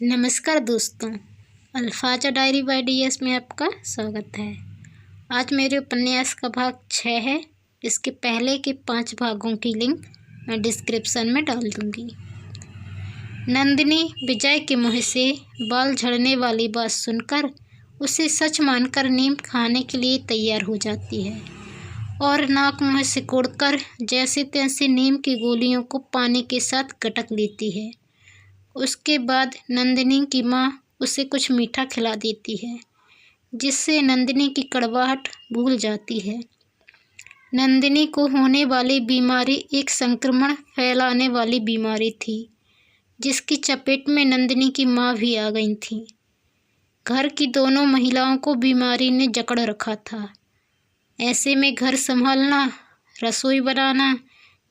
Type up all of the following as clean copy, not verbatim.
नमस्कार दोस्तों, अल्फाजा diary bye DS में आपका स्वागत है। आज मेरे उपन्यास का भाग 6 है। इसके पहले के 5 भागों की लिंक मैं डिस्क्रिप्शन में डाल दूंगी। नंदिनी विजय के मुँह से बाल झड़ने वाली बात सुनकर उसे सच मानकर नीम खाने के लिए तैयार हो जाती है और नाक मुँह सिकोड़कर जैसे तैसे नीम की गोलियों को पानी के साथ गटक लेती है। उसके बाद नंदिनी की माँ उसे कुछ मीठा खिला देती है, जिससे नंदिनी की कड़वाहट भूल जाती है। नंदिनी को होने वाली बीमारी एक संक्रमण फैलाने वाली बीमारी थी, जिसकी चपेट में नंदिनी की माँ भी आ गई थी। घर की दोनों महिलाओं को बीमारी ने जकड़ रखा था। ऐसे में घर संभालना, रसोई बनाना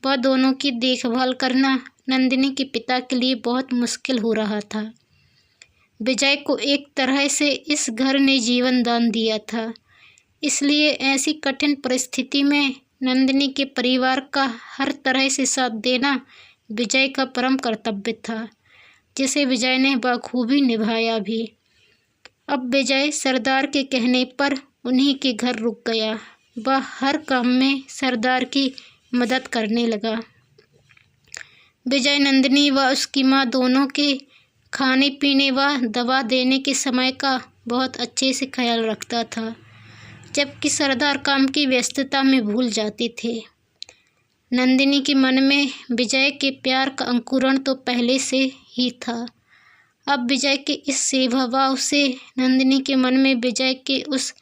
व दोनों की देखभाल करना नंदिनी के पिता के लिए बहुत मुश्किल हो रहा था। विजय को एक तरह से इस घर ने जीवन दान दिया था, इसलिए ऐसी कठिन परिस्थिति में नंदिनी के परिवार का हर तरह से साथ देना विजय का परम कर्तव्य था, जिसे विजय ने बखूबी निभाया भी। अब विजय सरदार के कहने पर उन्हीं के घर रुक गया। वह हर काम में सरदार की मदद करने लगा। विजय नंदिनी व उसकी माँ दोनों के खाने पीने व दवा देने के समय का बहुत अच्छे से ख्याल रखता था, जबकि सरदार काम की व्यस्तता में भूल जाते थे। नंदिनी के मन में विजय के प्यार का अंकुरण तो पहले से ही था। अब विजय के इस सेवा भाव से नंदिनी के मन में विजय के उस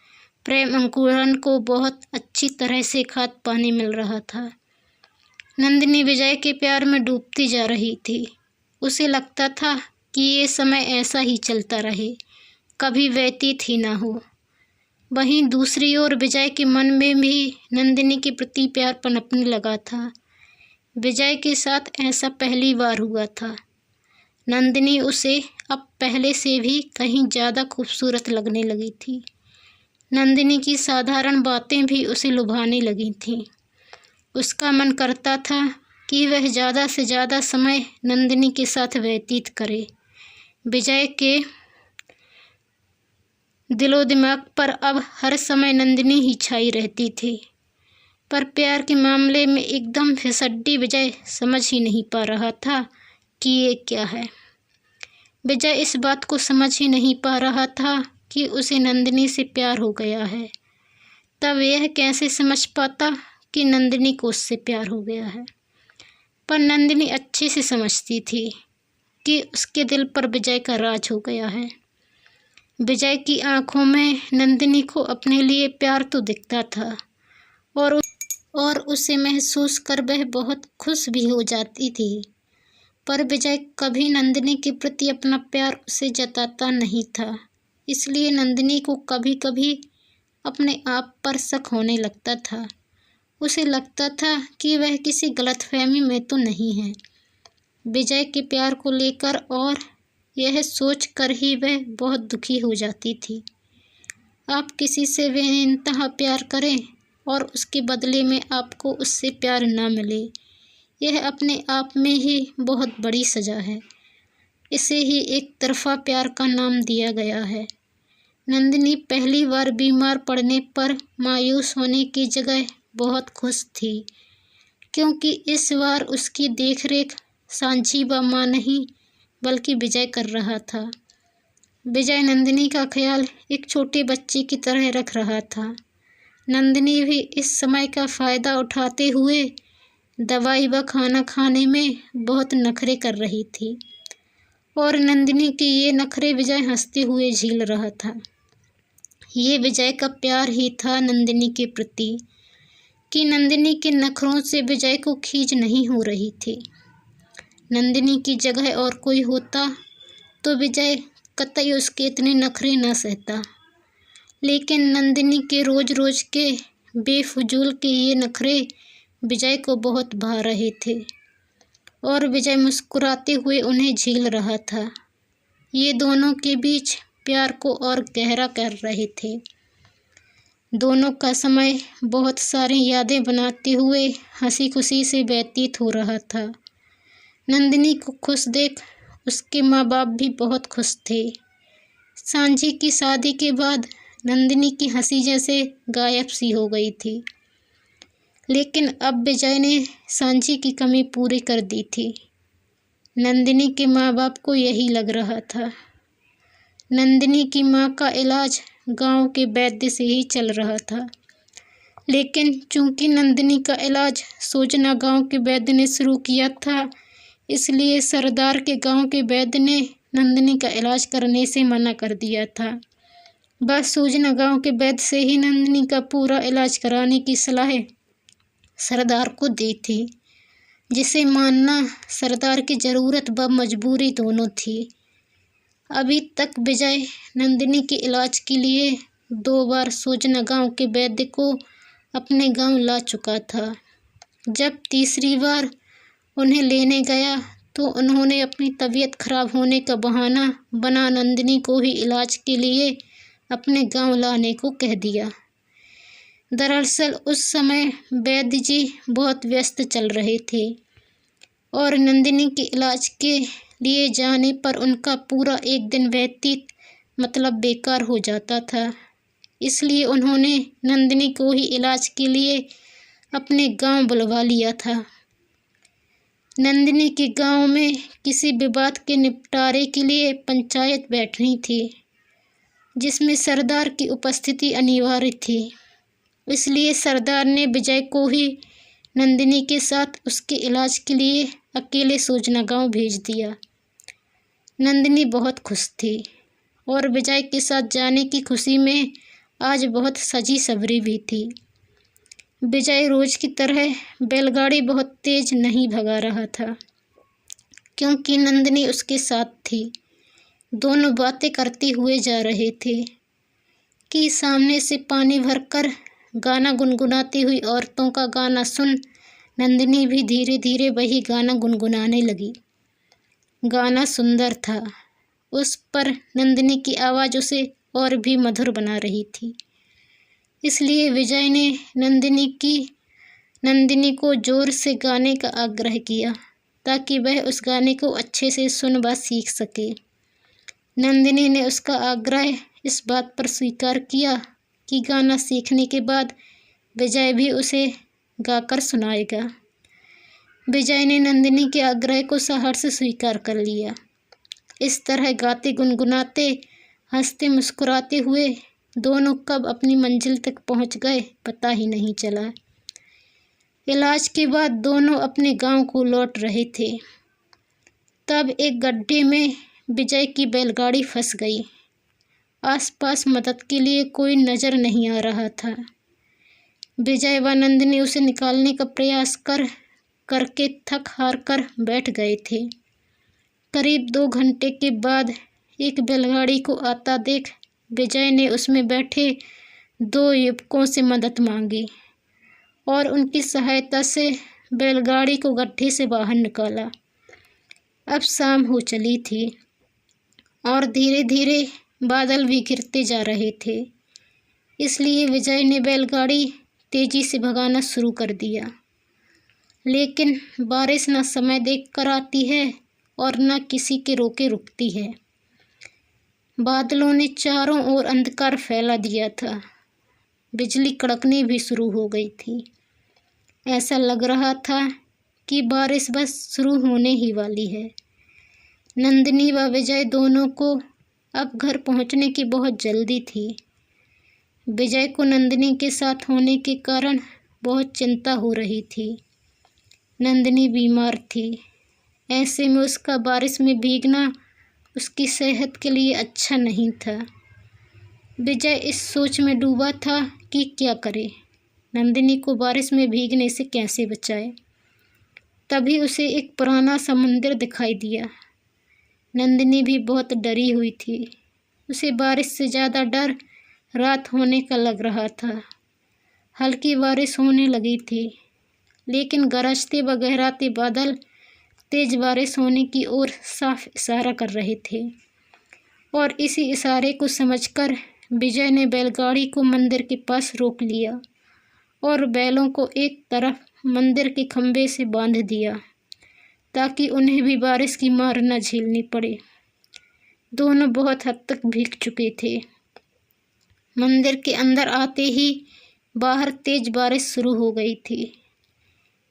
प्रेम अंकुरण को बहुत अच्छी तरह से खाद पानी मिल रहा था। नंदिनी विजय के प्यार में डूबती जा रही थी। उसे लगता था कि ये समय ऐसा ही चलता रहे, कभी व्यतीत ही ना हो। वहीं दूसरी ओर विजय के मन में भी नंदिनी के प्रति प्यार पनपने लगा था। विजय के साथ ऐसा पहली बार हुआ था। नंदिनी उसे अब पहले से भी कहीं ज़्यादा खूबसूरत लगने लगी थी। नंदिनी की साधारण बातें भी उसे लुभाने लगी थीं। उसका मन करता था कि वह ज़्यादा से ज़्यादा समय नंदिनी के साथ व्यतीत करे। विजय के दिलो दिमाग पर अब हर समय नंदिनी ही छाई रहती थी, पर प्यार के मामले में एकदम फिसड्डी विजय समझ ही नहीं पा रहा था कि ये क्या है। विजय इस बात को समझ ही नहीं पा रहा था कि उसे नंदिनी से प्यार हो गया है। तब यह कैसे समझ पाता कि नंदिनी को उससे प्यार हो गया है। पर नंदिनी अच्छे से समझती थी कि उसके दिल पर विजय का राज हो गया है। विजय की आंखों में नंदिनी को अपने लिए प्यार तो दिखता था और उसे महसूस कर वह बहुत खुश भी हो जाती थी। पर विजय कभी नंदिनी के प्रति अपना प्यार उसे जताता नहीं था, इसलिए नंदिनी को कभी कभी अपने आप पर शक होने लगता था। उसे लगता था कि वह किसी गलतफहमी में तो नहीं है विजय के प्यार को लेकर, और यह सोच कर ही वह बहुत दुखी हो जाती थी। आप किसी से बेइंतहा प्यार करें और उसके बदले में आपको उससे प्यार ना मिले, यह अपने आप में ही बहुत बड़ी सज़ा है। इसे ही एक तरफा प्यार का नाम दिया गया है। नंदिनी पहली बार बीमार पड़ने पर मायूस होने की जगह बहुत खुश थी, क्योंकि इस बार उसकी देखरेख सांची व माँ नहीं बल्कि विजय कर रहा था। विजय नंदिनी का ख्याल एक छोटे बच्चे की तरह रख रहा था। नंदिनी भी इस समय का फ़ायदा उठाते हुए दवाई व खाना खाने में बहुत नखरे कर रही थी, और नंदिनी के ये नखरे विजय हंसते हुए झेल रहा था। ये विजय का प्यार ही था नंदिनी के प्रति, कि नंदिनी के नखरों से विजय को खींच नहीं हो रही थी। नंदिनी की जगह और कोई होता तो विजय कतई उसके इतने नखरे न सहता, लेकिन नंदिनी के रोज़ रोज़ के बेफजूल के ये नखरे विजय को बहुत भा रहे थे, और विजय मुस्कुराते हुए उन्हें झेल रहा था। ये दोनों के बीच प्यार को और गहरा कर रहे थे। दोनों का समय बहुत सारी यादें बनाते हुए हंसी खुशी से व्यतीत हो रहा था। नंदिनी को खुश देख उसके माँ बाप भी बहुत खुश थे। सांझी की शादी के बाद नंदिनी की हंसी जैसे गायब सी हो गई थी, लेकिन अब विजय ने सांझी की कमी पूरी कर दी थी। नंदिनी के माँ बाप को यही लग रहा था। नंदिनी की माँ का इलाज गांव के वैद्य से ही चल रहा था, लेकिन चूंकि नंदिनी का इलाज सोजना गांव के वैद्य ने शुरू किया था, इसलिए सरदार के गांव के वैद्य ने नंदिनी का इलाज करने से मना कर दिया था। बस सोजना गांव के वैद्य से ही नंदिनी का पूरा इलाज कराने की सलाह सरदार को दी थी, जिसे मानना सरदार की ज़रूरत व मजबूरी दोनों थी। अभी तक विजय नंदिनी के इलाज के लिए 2 बार सोजना गांव के वैद्य को अपने गांव ला चुका था। जब तीसरी बार उन्हें लेने गया तो उन्होंने अपनी तबीयत खराब होने का बहाना बना नंदिनी को ही इलाज के लिए अपने गांव लाने को कह दिया। दरअसल उस समय वैद्य जी बहुत व्यस्त चल रहे थे और नंदिनी के इलाज के लिए जाने पर उनका पूरा एक दिन व्यतीत मतलब बेकार हो जाता था। इसलिए उन्होंने नंदिनी को ही इलाज के लिए अपने गांव बुलवा लिया था। नंदिनी के गांव में किसी विवाद के निपटारे के लिए पंचायत बैठनी थी, जिसमें सरदार की उपस्थिति अनिवार्य थी। इसलिए सरदार ने विजय को ही नंदिनी के साथ उसके इलाज के लिए अकेले सोजना गांव भेज दिया। नंदिनी बहुत खुश थी और विजय के साथ जाने की खुशी में आज बहुत सजी सवरी भी थी। विजय रोज की तरह बैलगाड़ी बहुत तेज नहीं भगा रहा था, क्योंकि नंदिनी उसके साथ थी। दोनों बातें करते हुए जा रहे थे कि सामने से पानी भरकर गाना गुनगुनाती हुई औरतों का गाना सुन नंदिनी भी धीरे धीरे वही गाना गुनगुनाने लगी। गाना सुंदर था, उस पर नंदिनी की आवाज़ उसे और भी मधुर बना रही थी। इसलिए विजय ने नंदिनी को जोर से गाने का आग्रह किया, ताकि वह उस गाने को अच्छे से सुन व सीख सके। नंदिनी ने उसका आग्रह इस बात पर स्वीकार किया कि गाना सीखने के बाद विजय भी उसे गाकर सुनाएगा। विजय ने नंदिनी के आग्रह को सहर्ष स्वीकार कर लिया। इस तरह गाते गुनगुनाते हंसते मुस्कुराते हुए दोनों कब अपनी मंजिल तक पहुंच गए पता ही नहीं चला। इलाज के बाद दोनों अपने गांव को लौट रहे थे, तब एक गड्ढे में विजय की बैलगाड़ी फंस गई। आसपास मदद के लिए कोई नज़र नहीं आ रहा था। विजय व नंदिनी उसे निकालने का प्रयास करके थक हार कर बैठ गए थे। करीब 2 घंटे के बाद एक बैलगाड़ी को आता देख विजय ने उसमें बैठे 2 युवकों से मदद मांगी और उनकी सहायता से बैलगाड़ी को गड्ढे से बाहर निकाला। अब शाम हो चली थी और धीरे धीरे बादल भी गिरते जा रहे थे। इसलिए विजय ने बैलगाड़ी तेजी से भगाना शुरू कर दिया। लेकिन बारिश न समय देखकर आती है और न किसी के रोके रुकती है। बादलों ने चारों ओर अंधकार फैला दिया था। बिजली कड़कनी भी शुरू हो गई थी। ऐसा लग रहा था कि बारिश बस शुरू होने ही वाली है। नंदिनी व विजय दोनों को अब घर पहुंचने की बहुत जल्दी थी। विजय को नंदिनी के साथ होने के कारण बहुत चिंता हो रही थी। नंदिनी बीमार थी, ऐसे में उसका बारिश में भीगना उसकी सेहत के लिए अच्छा नहीं था। विजय इस सोच में डूबा था कि क्या करे, नंदिनी को बारिश में भीगने से कैसे बचाए। तभी उसे एक पुराना सा मंदिर दिखाई दिया। नंदिनी भी बहुत डरी हुई थी। उसे बारिश से ज़्यादा डर रात होने का लग रहा था। हल्की बारिश होने लगी थी, लेकिन गरजते व गहराते बादल तेज बारिश होने की ओर साफ इशारा कर रहे थे और इसी इशारे को समझकर विजय ने बैलगाड़ी को मंदिर के पास रोक लिया और बैलों को एक तरफ मंदिर के खंभे से बांध दिया, ताकि उन्हें भी बारिश की मार न झेलनी पड़े। दोनों बहुत हद तक भीग चुके थे। मंदिर के अंदर आते ही बाहर तेज बारिश शुरू हो गई थी।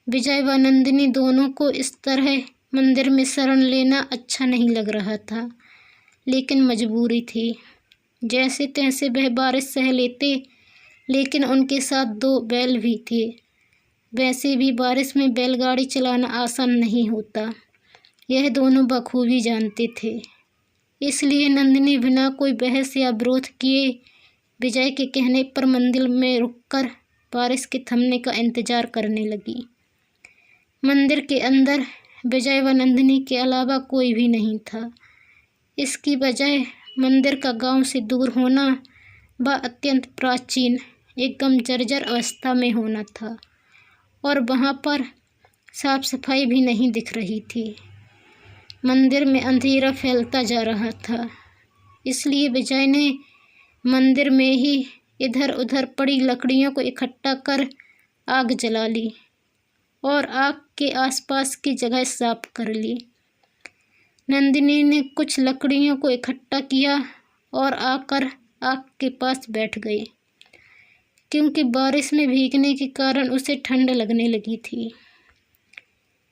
विजय व नंदिनी दोनों को इस तरह मंदिर में शरण लेना अच्छा नहीं लग रहा था, लेकिन मजबूरी थी। जैसे तैसे वह बारिश सह लेते, लेकिन उनके साथ 2 बैल भी थे। वैसे भी बारिश में बैलगाड़ी चलाना आसान नहीं होता, यह दोनों बखूबी जानते थे। इसलिए नंदिनी बिना कोई बहस या विरोध किए विजय के कहने पर मंदिर में रुककर बारिश के थमने का इंतजार करने लगी। मंदिर के अंदर विजय व नंदिनी के अलावा कोई भी नहीं था। इसकी वजह मंदिर का गांव से दूर होना व अत्यंत प्राचीन, एकदम जर्जर अवस्था में होना था, और वहां पर साफ सफाई भी नहीं दिख रही थी। मंदिर में अंधेरा फैलता जा रहा था। इसलिए विजय ने मंदिर में ही इधर उधर पड़ी लकड़ियों को इकट्ठा कर आग जला ली और आग के आसपास की जगह साफ कर ली। नंदिनी ने कुछ लकड़ियों को इकट्ठा किया और आकर आग के पास बैठ गई, क्योंकि बारिश में भीगने के कारण उसे ठंड लगने लगी थी।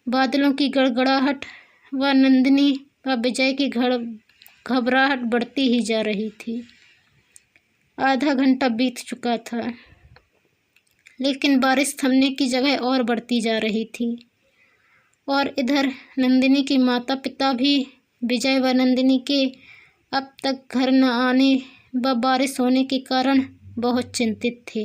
बादलों की गड़गड़ाहट व नंदिनी व विजय की घबराहट बढ़ती ही जा रही थी। आधा घंटा बीत चुका था, लेकिन बारिश थमने की जगह और बढ़ती जा रही थी। और इधर नंदिनी के माता पिता भी विजय व नंदिनी के अब तक घर न आने व बारिश होने के कारण बहुत चिंतित थे।